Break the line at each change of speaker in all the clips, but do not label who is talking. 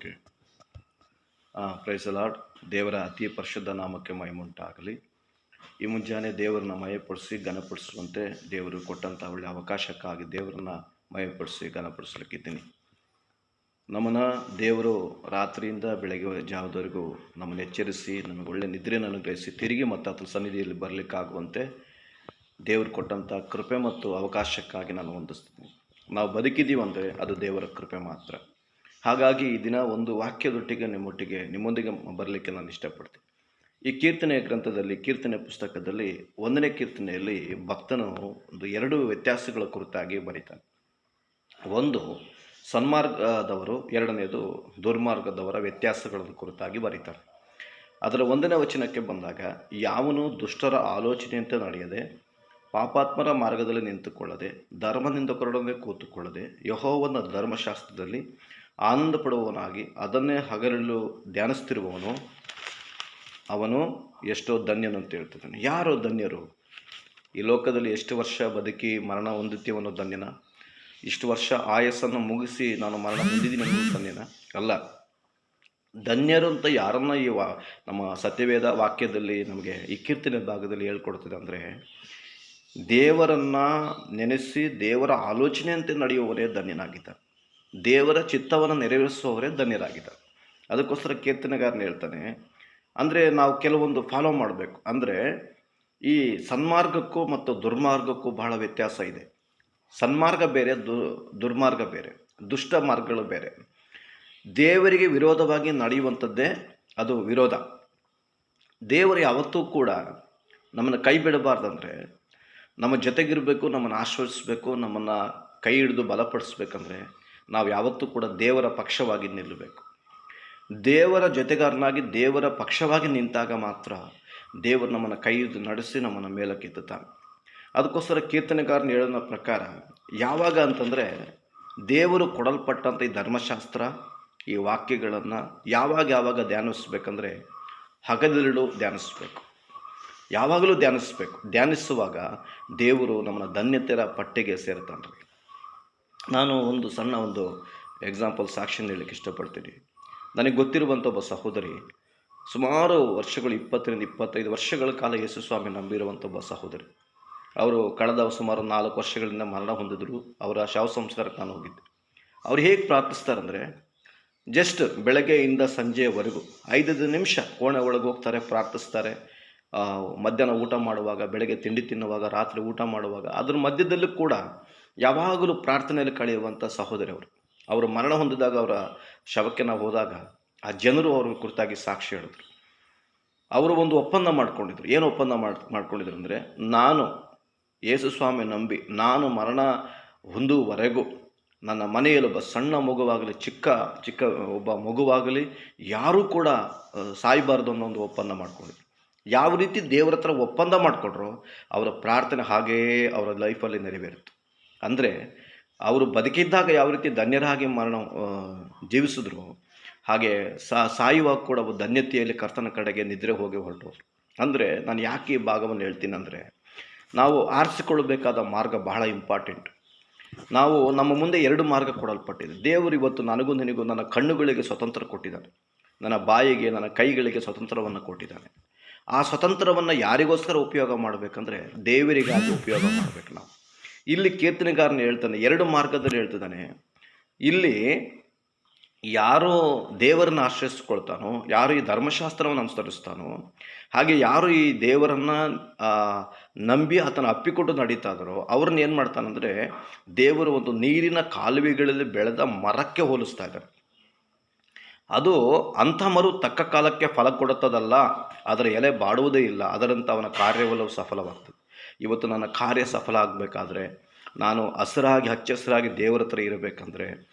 Okay. Price lord. ದೇವರ ಅತಿ ಪರಿಶುದ್ಧ ನಾಮಕ್ಕೆ ಮಹಿಮುಂಟಾಗಲಿ. ಈ ಮುಂಜಾನೆ ದೇವರನ್ನ ಮಯಪಡಿಸಿ ಘನಪಡಿಸುವಂತೆ ದೇವರು ಕೊಟ್ಟಂಥ ಒಳ್ಳೆಯ ಅವಕಾಶಕ್ಕಾಗಿ ದೇವರನ್ನ ಮಯಪಡಿಸಿ ಘನಪಡಿಸ್ಲಿಕ್ಕಿದ್ದೀನಿ. ನಮ್ಮನ್ನು ದೇವರು ರಾತ್ರಿಯಿಂದ ಬೆಳಗ್ಗೆ ಜಾವದವರೆಗೂ ನಮ್ಮನ್ನು ಎಚ್ಚರಿಸಿ ನಮಗೆ ಒಳ್ಳೆಯ ನಿದ್ರೆಯನ್ನು ಅನುಗ್ರಹಿಸಿ ತಿರುಗಿ ಮತ್ತು ಆತನ ಸನ್ನಿಧಿಯಲ್ಲಿ ಬರಲಿಕ್ಕಾಗುವಂತೆ ದೇವರು ಕೊಟ್ಟಂಥ ಕೃಪೆ ಮತ್ತು ಅವಕಾಶಕ್ಕಾಗಿ ನಾನು ವಂದಿಸ್ತೀನಿ. ನಾವು ಬದುಕಿದ್ದೀವಿ ಅಂದರೆ ಅದು ದೇವರ ಕೃಪೆ ಮಾತ್ರ. ಹಾಗಾಗಿ ಈ ದಿನ ಒಂದು ವಾಕ್ಯದೊಟ್ಟಿಗೆ ನಿಮ್ಮೊಂದಿಗೆ ಬರಲಿಕ್ಕೆ ನಾನು ಇಷ್ಟಪಡ್ತೀನಿ. ಈ ಕೀರ್ತನೆ ಗ್ರಂಥದಲ್ಲಿ, ಕೀರ್ತನೆ ಪುಸ್ತಕದಲ್ಲಿ 1ನೇ ಕೀರ್ತನೆಯಲ್ಲಿ ಭಕ್ತನು ಒಂದು 2 ವ್ಯತ್ಯಾಸಗಳ ಕುರಿತಾಗಿ ಬರೀತಾನೆ. ಒಂದು ಸನ್ಮಾರ್ಗದವರು, ಎರಡನೇದು ದುರ್ಮಾರ್ಗದವರ ವ್ಯತ್ಯಾಸಗಳ ಕುರಿತಾಗಿ ಬರೀತಾರೆ. ಅದರ 1ನೇ ವಚನಕ್ಕೆ ಬಂದಾಗ, ಯಾವನು ದುಷ್ಟರ ಆಲೋಚನೆಯಂತೆ ನಡೆಯದೆ ಪಾಪಾತ್ಮರ ಮಾರ್ಗದಲ್ಲಿ ನಿಂತುಕೊಳ್ಳದೆ ಧರ್ಮನಿಂದಕರೊಡನೆ ಕೂತುಕೊಳ್ಳದೆ ಯೆಹೋವನ ಧರ್ಮಶಾಸ್ತ್ರದಲ್ಲಿ ಆನಂದ ಪಡುವವನಾಗಿ ಅದನ್ನೇ ಹಗಲಿರುಳು ಧ್ಯಾನಿಸ್ತಿರುವವನು ಅವನು ಎಷ್ಟೋ ಧನ್ಯನು ಅಂತ ಹೇಳ್ತಿದ್ದಾನೆ. ಯಾರು ಧನ್ಯರು? ಈ ಲೋಕದಲ್ಲಿ ಎಷ್ಟು ವರ್ಷ ಬದುಕಿ ಮರಣ ಹೊಂದುತ್ತೀವನ್ನೋ ಧನ್ಯನ? ಇಷ್ಟು ವರ್ಷ ಆಯಸ್ಸನ್ನು ಮುಗಿಸಿ ನಾನು ಮರಣ ಹೊಂದಿದ್ದೀನಿ ಅನ್ನೋ ಧನ್ಯನ? ಅಲ್ಲ. ಧನ್ಯರು ಅಂತ ಯಾರನ್ನ ನಮ್ಮ ಸತ್ಯವೇದ ವಾಕ್ಯದಲ್ಲಿ ನಮಗೆ ಈ ಕೀರ್ತನೆ ಭಾಗದಲ್ಲಿ ಹೇಳ್ಕೊಡ್ತಿದೆ ಅಂದರೆ, ದೇವರನ್ನು ನೆನೆಸಿ ದೇವರ ಆಲೋಚನೆಯಂತೆ ನಡೆಯುವವರೇ ಧನ್ಯನಾಗಿದ್ದಾರೆ. ದೇವರ ಚಿತ್ತವನ್ನು ನೆರವೇರಿಸುವವರೇ ಧನ್ಯರಾಗಿದ್ದಾರೆ. ಅದಕ್ಕೋಸ್ಕರ ಕೀರ್ತನೆಗಾರನ ಹೇಳ್ತಾನೆ, ಅಂದರೆ ನಾವು ಕೆಲವೊಂದು ಫಾಲೋ ಮಾಡಬೇಕು. ಅಂದರೆ ಈ ಸನ್ಮಾರ್ಗಕ್ಕೂ ಮತ್ತು ದುರ್ಮಾರ್ಗಕ್ಕೂ ಬಹಳ ವ್ಯತ್ಯಾಸ ಇದೆ. ಸನ್ಮಾರ್ಗ ಬೇರೆ, ದುರ್ಮಾರ್ಗ ಬೇರೆ, ದುಷ್ಟ ಮಾರ್ಗಗಳು ಬೇರೆ. ದೇವರಿಗೆ ವಿರೋಧವಾಗಿ ನಡೆಯುವಂಥದ್ದೇ ಅದು ವಿರೋಧ. ದೇವರು ಯಾವತ್ತೂ ಕೂಡ ನಮ್ಮನ್ನು ಕೈ ಬಿಡಬಾರ್ದಂದರೆ, ನಮ್ಮ ಜೊತೆಗಿರಬೇಕು, ನಮ್ಮನ್ನು ಆಶ್ರಯಿಸಬೇಕು, ನಮ್ಮನ್ನು ಕೈ ಹಿಡಿದು ಬಲಪಡಿಸ್ಬೇಕಂದ್ರೆ ನಾವು ಯಾವತ್ತೂ ಕೂಡ ದೇವರ ಪಕ್ಷವಾಗಿ ನಿಲ್ಲಬೇಕು. ದೇವರ ಜೊತೆಗಾರನಾಗಿ ದೇವರ ಪಕ್ಷವಾಗಿ ನಿಂತಾಗ ಮಾತ್ರ ದೇವರು ನಮ್ಮನ್ನು ಕೈ ಹಿಡಿದು ನಡೆಸಿ ನಮ್ಮನ್ನು ಮೇಲಕ್ಕೆತ್ತುತ್ತಾನೆ. ಅದಕ್ಕೋಸ್ಕರ ಕೀರ್ತನೆಗಾರನ ಹೇಳೋ ಪ್ರಕಾರ, ಯಾವಾಗ ಅಂತಂದರೆ ದೇವರು ಕೊಡಲ್ಪಟ್ಟಂಥ ಈ ಧರ್ಮಶಾಸ್ತ್ರ, ಈ ವಾಕ್ಯಗಳನ್ನು ಯಾವಾಗ ಧ್ಯಾನಿಸ್ಬೇಕಂದ್ರೆ ಹಗಲಿರುಳು ಧ್ಯಾನಿಸ್ಬೇಕು, ಯಾವಾಗಲೂ ಧ್ಯಾನಿಸ್ಬೇಕು. ಧ್ಯಾನಿಸುವಾಗ ದೇವರು ನಮ್ಮನ್ನು ಧನ್ಯತೆಯ ಪಟ್ಟಿಗೆ ಸೇರ್ತಾನೆ. ನಾನು ಒಂದು ಸಣ್ಣ ಎಕ್ಸಾಂಪಲ್ ಸಾಕ್ಷಿ ಹೇಳಲಿಕ್ಕೆ ಇಷ್ಟಪಡ್ತೀನಿ. ನನಗೆ ಗೊತ್ತಿರುವಂಥ ಒಬ್ಬ ಸಹೋದರಿ, ಸುಮಾರು ವರ್ಷಗಳು 20ರಿಂದ 25 ವರ್ಷಗಳ ಕಾಲ ಯೇಸು ಸ್ವಾಮಿ ನಂಬಿರುವಂಥ ಒಬ್ಬ ಸಹೋದರಿ. ಅವರು ಕಳೆದ ಸುಮಾರು 4 ವರ್ಷಗಳಿಂದ ಮರಣ ಹೊಂದಿದ್ರು. ಅವರ ಶವ ಸಂಸ್ಕಾರಕ್ಕೆ ನಾನು ಹೋಗಿದ್ದೆ. ಅವ್ರು ಹೇಗೆ ಪ್ರಾರ್ಥಿಸ್ತಾರಂದರೆ, ಜಸ್ಟ್ ಬೆಳಗ್ಗೆಯಿಂದ ಸಂಜೆಯವರೆಗೂ 5 ನಿಮಿಷ ಕೋಣೆ ಒಳಗೆ ಹೋಗ್ತಾರೆ, ಪ್ರಾರ್ಥಿಸ್ತಾರೆ. ಮಧ್ಯಾಹ್ನ ಊಟ ಮಾಡುವಾಗ, ಬೆಳಗ್ಗೆ ತಿಂಡಿ ತಿನ್ನುವಾಗ, ರಾತ್ರಿ ಊಟ ಮಾಡುವಾಗ, ಅದ್ರ ಮಧ್ಯದಲ್ಲೂ ಕೂಡ ಯಾವಾಗಲೂ ಪ್ರಾರ್ಥನೆಯಲ್ಲಿ ಕಳೆಯುವಂಥ ಸಹೋದರಿ ಅವರು ಮರಣ ಹೊಂದಿದಾಗ ಅವರ ಶವಕ್ಕೆ ನಾವು ಹೋದಾಗ ಆ ಜನರು ಅವ್ರ ಕುರಿತಾಗಿ ಸಾಕ್ಷಿ ಹೇಳಿದ್ರು. ಅವರು ಒಂದು ಒಪ್ಪಂದ ಮಾಡ್ಕೊಂಡಿದ್ರು. ಏನು ಒಪ್ಪಂದ ಮಾಡ್ಕೊಂಡಿದ್ರು ಅಂದರೆ, ನಾನು ಯೇಸು ಸ್ವಾಮಿ ನಂಬಿ ನಾನು ಮರಣ ಹೊಂದುವವರೆಗೂ ನನ್ನ ಮನೆಯಲ್ಲಿ ಒಬ್ಬ ಸಣ್ಣ ಮಗುವಾಗಲಿ, ಚಿಕ್ಕ ಒಬ್ಬ ಮಗುವಾಗಲಿ ಯಾರೂ ಕೂಡ ಸಾಯಬಾರ್ದು ಅನ್ನೋ ಒಂದು ಒಪ್ಪಂದ ಮಾಡ್ಕೊಂಡಿದ್ರು. ಯಾವ ರೀತಿ ದೇವರ ಹತ್ರ ಒಪ್ಪಂದ ಮಾಡಿಕೊಟ್ರೋ ಅವರ ಪ್ರಾರ್ಥನೆ ಹಾಗೆಯೇ ಅವರ ಲೈಫಲ್ಲಿ ನೆರವೇರಿತು. ಅಂದರೆ ಅವರು ಬದುಕಿದ್ದಾಗ ಯಾವ ರೀತಿ ಧನ್ಯರಾಗಿ ಜೀವಿಸಿದ್ರು, ಹಾಗೆ ಸಾಯುವಾಗ ಕೂಡ ಧನ್ಯತೆಯಲ್ಲಿ ಕರ್ತನ ಕಡೆಗೆ ನಿದ್ರೆ ಹೋಗಿ ಹೊರಟೋರು. ಅಂದರೆ ನಾನು ಯಾಕೆ ಈ ಭಾಗವನ್ನು ಹೇಳ್ತೀನಿ ಅಂದರೆ, ನಾವು ಆರಿಸಿಕೊಳ್ಳಬೇಕಾದ ಮಾರ್ಗ ಬಹಳ ಇಂಪಾರ್ಟೆಂಟ್. ನಮ್ಮ ಮುಂದೆ 2 ಮಾರ್ಗ ಕೊಡಲ್ಪಟ್ಟಿದೆ. ದೇವರು ಇವತ್ತು ನನಗೂ ನಿನಗೂ ನನ್ನ ಕಣ್ಣುಗಳಿಗೆ ಸ್ವತಂತ್ರ ಕೊಟ್ಟಿದ್ದಾನೆ, ನನ್ನ ಬಾಯಿಗೆ, ನನ್ನ ಕೈಗಳಿಗೆ ಸ್ವತಂತ್ರವನ್ನು ಕೊಟ್ಟಿದ್ದಾನೆ. ಆ ಸ್ವತಂತ್ರವನ್ನು ಯಾರಿಗೋಸ್ಕರ ಉಪಯೋಗ ಮಾಡಬೇಕಂದ್ರೆ ದೇವರಿಗಾಗಿ ಉಪಯೋಗ ಮಾಡಬೇಕು ನಾವು. ಇಲ್ಲಿ ಕೀರ್ತನೆಗಾರನ ಹೇಳ್ತಾನೆ, 2 ಮಾರ್ಗದಲ್ಲಿ ಹೇಳ್ತಿದ್ದಾನೆ. ಇಲ್ಲಿ ಯಾರು ದೇವರನ್ನು ಆಶ್ರಯಿಸ್ಕೊಳ್ತಾನೋ, ಯಾರು ಈ ಧರ್ಮಶಾಸ್ತ್ರವನ್ನು ಅನುಸರಿಸ್ತಾನೋ, ಹಾಗೆ ಯಾರು ಈ ದೇವರನ್ನು ನಂಬಿ ಆತನ ಅಪ್ಪಿಕೊಟ್ಟು ನಡೀತಾ ಇದ್ದಾರೋ ಅವ್ರನ್ನ ಏನು ಮಾಡ್ತಾನಂದರೆ, ದೇವರು ಒಂದು ನೀರಿನ ಕಾಲುವೆಗಳಲ್ಲಿ ಬೆಳೆದ ಮರಕ್ಕೆ ಹೋಲಿಸ್ತಾ ಇದ್ದಾರೆ. ಅದು ಅಂಥ ಮರು ತಕ್ಕ ಕಾಲಕ್ಕೆ ಫಲ ಕೊಡುತ್ತದಲ್ಲ, ಅದರ ಎಲೆ ಬಾಡುವುದೇ ಇಲ್ಲ, ಅದರಂತ ಅವನ ಕಾರ್ಯವೆಲ್ಲವೂ ಸಫಲವಾಗ್ತದೆ. ಇವತ್ತು ನನ್ನ ಕಾರ್ಯ ಸಫಲ ಆಗಬೇಕಾದ್ರೆ, ನಾನು ಹಚ್ಚ ಹಸಿರಾಗಿ ದೇವರ ಹತ್ರ ಇರಬೇಕಂದ್ರೆ,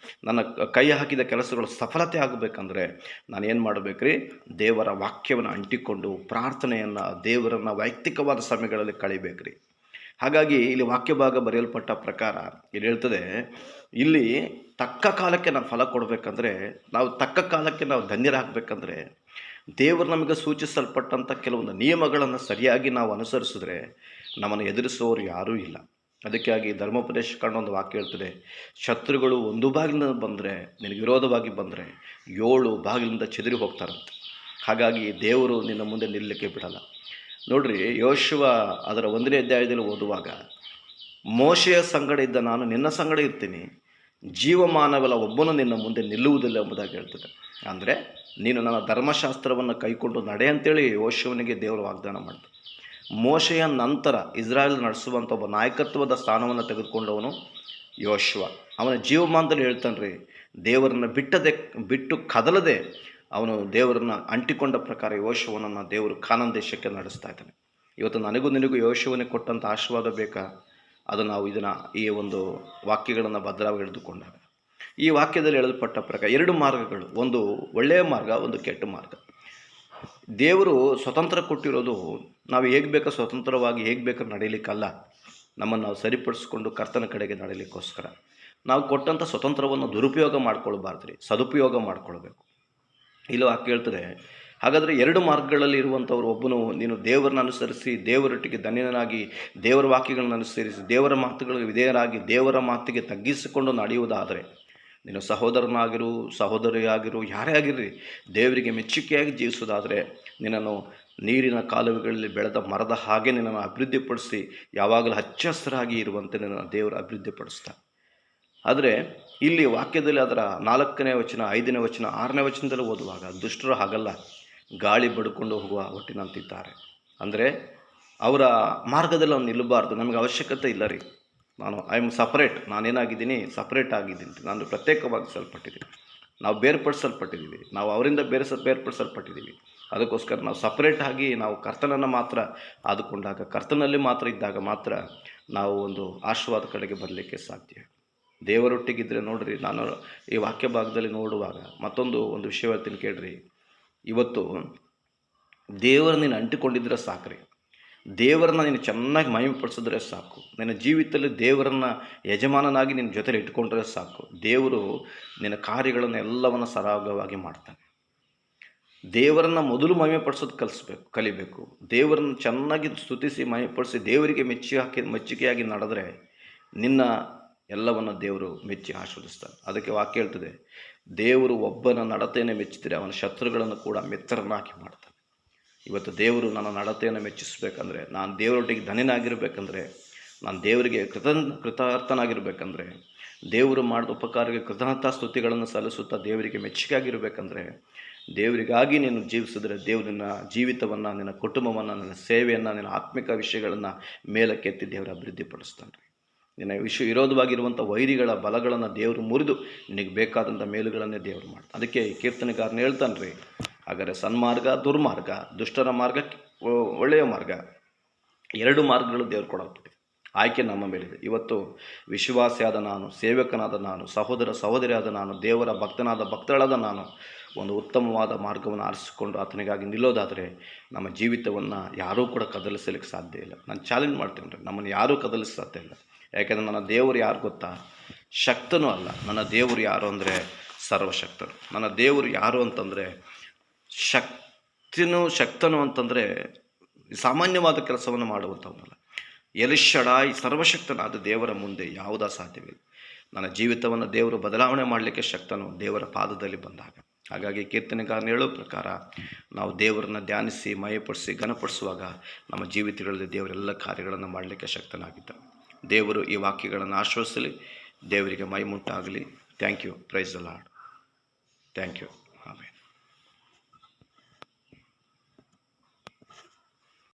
ನನ್ನ ಕೈ ಹಾಕಿದ ಕೆಲಸಗಳು ಸಫಲತೆ ಆಗಬೇಕಂದ್ರೆ ನಾನು ಏನು ಮಾಡಬೇಕ್ರಿ? ದೇವರ ವಾಕ್ಯವನ್ನು ಅಂಟಿಕೊಂಡು ಪ್ರಾರ್ಥನೆಯನ್ನು, ದೇವರನ್ನು ವೈಯಕ್ತಿಕವಾದ ಸಮಯಗಳಲ್ಲಿ ಕಳಿಬೇಕ್ರಿ. ಹಾಗಾಗಿ ಇಲ್ಲಿ ವಾಕ್ಯ ಭಾಗ ಬರೆಯಲ್ಪಟ್ಟ ಪ್ರಕಾರ ಇಲ್ಲಿ ಹೇಳ್ತದೆ, ಇಲ್ಲಿ ತಕ್ಕ ಕಾಲಕ್ಕೆ ನಾವು ಫಲ ಕೊಡಬೇಕಂದ್ರೆ, ನಾವು ತಕ್ಕ ಕಾಲಕ್ಕೆ ನಾವು ಧನ್ಯರಾಗಬೇಕಂದ್ರೆ ದೇವರು ನಮಗೆ ಸೂಚಿಸಲ್ಪಟ್ಟಂಥ ಕೆಲವೊಂದು ನಿಯಮಗಳನ್ನು ಸರಿಯಾಗಿ ನಾವು ಅನುಸರಿಸಿದ್ರೆ ನಮ್ಮನ್ನು ಎದುರಿಸುವವರು ಯಾರೂ ಇಲ್ಲ. ಅದಕ್ಕಾಗಿ ಧರ್ಮೋಪದೇಶ ಕಾಂಡ ಒಂದು ವಾಕ್ಯ ಹೇಳ್ತದೆ, ಶತ್ರುಗಳು ಒಂದು ಬಾಗಿಲಿಂದ ಬಂದರೆ, ನಿನಗೆ ವಿರೋಧವಾಗಿ ಬಂದರೆ 7 ಬಾಗಿಲಿಂದ ಚೆದರಿ ಹೋಗ್ತಾರಂತೆ. ಹಾಗಾಗಿ ದೇವರು ನಿನ್ನ ಮುಂದೆ ನಿಲ್ಲಕ್ಕೆ ಬಿಡಲ್ಲ. ನೋಡ್ರಿ, ಯೋಶುವ ಅದರ 1ನೇ ಅಧ್ಯಾಯದಲ್ಲಿ ಓದುವಾಗ, ಮೋಶೆಯ ಸಂಗಡ ಇದ್ದ ನಾನು ನಿನ್ನ ಸಂಗಡ ಇರ್ತೀನಿ, ಜೀವಮಾನವೆಲ್ಲ ಒಬ್ಬನು ನಿನ್ನ ಮುಂದೆ ನಿಲ್ಲುವುದಿಲ್ಲ ಎಂಬುದಾಗಿ ಹೇಳ್ತದೆ. ಅಂದರೆ ನೀನು ನನ್ನ ಧರ್ಮಶಾಸ್ತ್ರವನ್ನು ಕೈಕೊಂಡು ನಡೆ ಅಂತೇಳಿ ಯೋಶುವನಿಗೆ ದೇವರು ವಾಗ್ದಾನ ಮಾಡ್ತಾರೆ. ಮೋಶೆಯ ನಂತರ ಇಸ್ರಾಯೇಲ್ ನಡೆಸುವಂಥ ಒಬ್ಬ ನಾಯಕತ್ವದ ಸ್ಥಾನವನ್ನು ತೆಗೆದುಕೊಂಡವನು ಯೋಶುವ. ಅವನ ಜೀವಮಾನದಲ್ಲಿ ಹೇಳ್ತಾನೆ ರೀ, ದೇವರನ್ನು ಬಿಟ್ಟು ಕದಲದೆ ಅವನು ದೇವರನ್ನು ಅಂಟಿಕೊಂಡ ಪ್ರಕಾರ ಯೋಶುವನನ್ನು ದೇವರು ಕಾನಾನ್ ದೇಶಕ್ಕೆ ನಡೆಸ್ತಾ ಇದ್ದಾನೆ. ಇವತ್ತು ನನಗೂ ನಿನಗೂ ಯೋಶುವನಿಗೆ ಕೊಟ್ಟಂಥ ಆಶೀರ್ವಾದ ಬೇಕಾ? ಅದು ನಾವು ಈ ಒಂದು ವಾಕ್ಯಗಳನ್ನು ಭದ್ರವಾಗಿ ಹಿಡಿದುಕೊಂಡಾಗ, ಈ ವಾಕ್ಯದಲ್ಲಿ ಹೇಳಲ್ಪಟ್ಟ ಪ್ರಕಾರ 2 ಮಾರ್ಗಗಳು, ಒಂದು ಒಳ್ಳೆಯ ಮಾರ್ಗ, ಒಂದು ಕೆಟ್ಟ ಮಾರ್ಗ. ದೇವರು ಸ್ವತಂತ್ರ ಕೊಟ್ಟಿರೋದು ನಾವು ಹೇಗೆ ಬೇಕೋ ಸ್ವತಂತ್ರವಾಗಿ ಹೇಗೆ ಬೇಕಾದ್ರೂ ನಡೀಲಿಕ್ಕಲ್ಲ, ನಮ್ಮನ್ನು ನಾವು ಸರಿಪಡಿಸ್ಕೊಂಡು ಕರ್ತನ ಕಡೆಗೆ ನಡೀಲಿಕ್ಕೋಸ್ಕರ. ನಾವು ಕೊಟ್ಟಂಥ ಸ್ವತಂತ್ರವನ್ನು ದುರುಪಯೋಗ ಮಾಡ್ಕೊಳ್ಬಾರ್ದು ರೀ, ಸದುಪಯೋಗ ಮಾಡ್ಕೊಳ್ಬೇಕು. ಇಲ್ಲಿ ವಾಕ್ಯ ಹೇಳ್ತದೆ, ಹಾಗಾದರೆ 2 ಮಾರ್ಗಗಳಲ್ಲಿ ಇರುವಂಥವ್ರು, ಒಬ್ಬನು ನೀನು ದೇವರನ್ನ ಅನುಸರಿಸಿ ದೇವರೊಟ್ಟಿಗೆ ಧನ್ಯನಾಗಿ ದೇವರ ವಾಕ್ಯಗಳನ್ನು ಅನುಸರಿಸಿ ದೇವರ ಮಾತುಗಳಿಗೆ ವಿಧೇಯರಾಗಿ ದೇವರ ಮಾತಿಗೆ ತಗ್ಗಿಸಿಕೊಂಡು ನಡೆಯುವುದಾದರೆ, ನೀನು ಸಹೋದರನಾಗಿರು ಸಹೋದರಿಯಾಗಿರು ಯಾರೇ ಆಗಿರ್ರಿ, ದೇವರಿಗೆ ಮೆಚ್ಚುಗೆಯಾಗಿ ಜೀವಿಸೋದಾದರೆ ನಿನ್ನನ್ನು ನೀರಿನ ಕಾಲುವೆಗಳಲ್ಲಿ ಬೆಳೆದ ಮರದ ಹಾಗೆ ನಿನ್ನನ್ನು ಅಭಿವೃದ್ಧಿಪಡಿಸಿ ಯಾವಾಗಲೂ ಹಚ್ಚ ಹಸಿರಾಗಿ ಇರುವಂತೆ ನಿನ್ನನ್ನು ದೇವರು ಅಭಿವೃದ್ಧಿಪಡಿಸ್ತಾನೆ. ಆದರೆ ಇಲ್ಲಿ ವಾಕ್ಯದಲ್ಲಿ ಅದರ 4ನೇ ವಚನ 5ನೇ ವಚನ 6ನೇ ವಚನದಲ್ಲಿ ಓದುವಾಗ, ದುಷ್ಟರು ಹಾಗಲ್ಲ, ಗಾಳಿ ಬಡ್ಕೊಂಡು ಹೋಗುವ ಒಟ್ಟಿನಂತಿದ್ದಾರೆ. ಅಂದರೆ ಅವರ ಮಾರ್ಗದಲ್ಲಿ ಅವ್ನು ನಿಲ್ಲಬಾರ್ದು. ನಮಗೆ ಅವಶ್ಯಕತೆ ಇಲ್ಲ ರೀ, ಐ ಆಮ್ ಸಪ್ರೇಟ್, ನಾನೇನಾಗಿದ್ದೀನಿ, ಸಪ್ರೇಟ್ ಆಗಿದ್ದೀನಿ, ನಾನು ಪ್ರತ್ಯೇಕವಾಗಿಸಲ್ಪಟ್ಟಿದ್ದೀನಿ, ನಾವು ಬೇರ್ಪಡಿಸಲ್ಪಟ್ಟಿದ್ದೀವಿ, ನಾವು ಅವರಿಂದ ಬೇರ್ಪಡಿಸಲ್ಪಟ್ಟಿದ್ದೀವಿ. ಅದಕ್ಕೋಸ್ಕರ ನಾವು ಸಪ್ರೇಟ್ ಆಗಿ ನಾವು ಕರ್ತನನ್ನು ಮಾತ್ರ ಆದುಕೊಂಡಾಗ, ಕರ್ತನಲ್ಲಿ ಮಾತ್ರ ಇದ್ದಾಗ ಮಾತ್ರ ನಾವು ಒಂದು ಆಶೀರ್ವಾದ ಕಡೆಗೆ ಬರಲಿಕ್ಕೆ ಸಾಧ್ಯ. ದೇವರೊಟ್ಟಿಗಿದ್ದರೆ ನೋಡ್ರಿ, ನಾನು ಈ ವಾಕ್ಯ ಭಾಗದಲ್ಲಿ ನೋಡುವಾಗ ಒಂದು ವಿಷಯ ಹೇಳ್ತೀನಿ ಕೇಳ್ರಿ. ಇವತ್ತು ದೇವರ ನೀನು ಅಂಟಿಕೊಂಡಿದ್ರೆ ಸಾಕ್ರಿ, ದೇವರನ್ನ ನೀನು ಚೆನ್ನಾಗಿ ಮಹಿಮೆಪಡಿಸಿದ್ರೆ ಸಾಕು, ನಿನ್ನ ಜೀವಿತದಲ್ಲಿ ದೇವರನ್ನ ಯಜಮಾನನಾಗಿ ನಿನ್ನ ಜೊತೆಲಿ ಇಟ್ಕೊಂಡ್ರೆ ಸಾಕು, ದೇವರು ನಿನ್ನ ಕಾರ್ಯಗಳನ್ನು ಎಲ್ಲವನ್ನು ಸರಾಗವಾಗಿ ಮಾಡ್ತಾನೆ. ದೇವರನ್ನು ಮೊದಲು ಮಹಿಮೆಪಡಿಸೋದು ಕಲಿಬೇಕು. ದೇವರನ್ನು ಚೆನ್ನಾಗಿ ಸ್ತುತಿಸಿ ಮಹಿಮೆಪಡಿಸಿ ದೇವರಿಗೆ ಮೆಚ್ಚುಗೆಯಾಗಿ ನಡೆದ್ರೆ ನಿನ್ನ ಎಲ್ಲವನ್ನು ದೇವರು ಮೆಚ್ಚಿ ಆಶೀರ್ವದಿಸ್ತಾನೆ. ಅದಕ್ಕೆ ವಾಕ್ಯ ಹೇಳ್ತದೆ, ದೇವರು ಒಬ್ಬನ ನಡತೆಯನ್ನು ಮೆಚ್ಚಿದರೆ ಅವನ ಶತ್ರುಗಳನ್ನು ಕೂಡ ಮಿತ್ರನಾಗಿ ಮಾಡ್ತಾನೆ. ಇವತ್ತು ದೇವರು ನನ್ನ ನಡತೆಯನ್ನು ಮೆಚ್ಚಿಸಬೇಕಂದ್ರೆ, ನಾನು ದೇವರೊಟ್ಟಿಗೆ ಧನ್ಯನಾಗಿರಬೇಕಂದ್ರೆ, ನಾನು ದೇವರಿಗೆ ಕೃತಾರ್ಥನಾಗಿರಬೇಕಂದ್ರೆ, ದೇವರು ಮಾಡಿದ ಉಪಕಾರಕ್ಕೆ ಕೃತಜ್ಞತಾ ಸ್ತುತಿಗಳನ್ನು ಸಲ್ಲಿಸುತ್ತಾ ದೇವರಿಗೆ ಮೆಚ್ಚುಗೆಯಾಗಿರಬೇಕಂದ್ರೆ, ದೇವರಿಗಾಗಿ ನೀನು ಜೀವಿಸಿದ್ರೆ ದೇವರು ನಿನ್ನ ಜೀವಿತವನ್ನು, ನಿನ್ನ ಕುಟುಂಬವನ್ನು, ನಿನ್ನ ಸೇವೆಯನ್ನು, ನಿನ್ನ ಆತ್ಮಿಕ ವಿಷಯಗಳನ್ನು ಮೇಲಕ್ಕೆತ್ತಿ ದೇವರು ಅಭಿವೃದ್ಧಿಪಡಿಸ್ತಾನೆ. ನಿನ್ನ ವಿರೋಧವಾಗಿರುವಂಥ ವೈರಿಗಳ ಬಲಗಳನ್ನು ದೇವರು ಮುರಿದು ನಿನಗೆ ಬೇಕಾದಂಥ ಮೇಲುಗಳನ್ನೇ ದೇವರು ಮಾಡ್ತಾನೆ. ಅದಕ್ಕೆ ಕೀರ್ತನೆಗಾರನ ಹೇಳ್ತಾನೆ ರೀ, ಹಾಗಾದರೆ ಸನ್ಮಾರ್ಗ, ದುರ್ಮಾರ್ಗ, ದುಷ್ಟರ ಮಾರ್ಗ, ಒಳ್ಳೆಯ ಮಾರ್ಗ, 2 ಮಾರ್ಗಗಳು ದೇವರು ಕೊಡಲ್ಪಟ್ಟಿದೆ. ಆಯ್ಕೆ ನಮ್ಮ ಮೇಲಿದೆ. ಇವತ್ತು ವಿಶ್ವಾಸಿಯಾದ ನಾನು, ಸೇವಕನಾದ ನಾನು, ಸಹೋದರಿಯಾದ ನಾನು, ದೇವರ ಭಕ್ತಳಾದ ನಾನು ಒಂದು ಉತ್ತಮವಾದ ಮಾರ್ಗವನ್ನು ಆರಿಸಿಕೊಂಡು ಆತನಿಗಾಗಿ ನಿಲ್ಲೋದಾದರೆ ನಮ್ಮ ಜೀವಿತವನ್ನು ಯಾರೂ ಕೂಡ ಕದಲಿಸಲಿಕ್ಕೆ ಸಾಧ್ಯ ಇಲ್ಲ. ನಾನು ಚಾಲೆಂಜ್ ಮಾಡ್ತೇನೆ ರೀ, ನಮ್ಮನ್ನು ಯಾರೂ ಕದಲಿಸ ಸಾಧ್ಯ ಇಲ್ಲ. ಯಾಕೆಂದರೆ ನನ್ನ ದೇವರು ಯಾರು ಗೊತ್ತಾ? ಶಕ್ತನೂ ಅಲ್ಲ. ನನ್ನ ದೇವರು ಯಾರು ಅಂದರೆ ಸರ್ವಶಕ್ತನು. ನನ್ನ ದೇವರು ಯಾರು ಅಂತಂದರೆ ಶಕ್ತನು ಅಂತಂದರೆ ಸಾಮಾನ್ಯವಾದ ಕೆಲಸವನ್ನು ಮಾಡುವಂಥವನಲ್ಲ. ಎಲಿಷಡಾಯ್ ಸರ್ವಶಕ್ತನಾದ ದೇವರ ಮುಂದೆ ಯಾವುದೂ ಸಾಧ್ಯವಿಲ್ಲ. ನನ್ನ ಜೀವಿತವನ್ನು ದೇವರು ಬದಲಾವಣೆ ಮಾಡಲಿಕ್ಕೆ ಶಕ್ತನು ದೇವರ ಪಾದದಲ್ಲಿ ಬಂದಾಗ. ಹಾಗಾಗಿ ಕೀರ್ತನೆಗಾರನ ಹೇಳೋ ಪ್ರಕಾರ ನಾವು ದೇವರನ್ನು ಧ್ಯಾನಿಸಿ ಮಯಪಡಿಸಿ ಘನಪಡಿಸುವಾಗ ನಮ್ಮ ಜೀವಿತಗಳಲ್ಲಿ ದೇವರೆಲ್ಲ ಕಾರ್ಯಗಳನ್ನು ಮಾಡಲಿಕ್ಕೆ ಶಕ್ತನಾಗಿದ್ದಾನೆ. ದೇವರು ಈ ವಾಕ್ಯಗಳನ್ನು ಆಶ್ವಾಸಲಿ. ದೇವರಿಗೆ ಮಹಿಮುಂಟಾಗಲಿ. Thank you. Praise the lord. Thank you. Amen.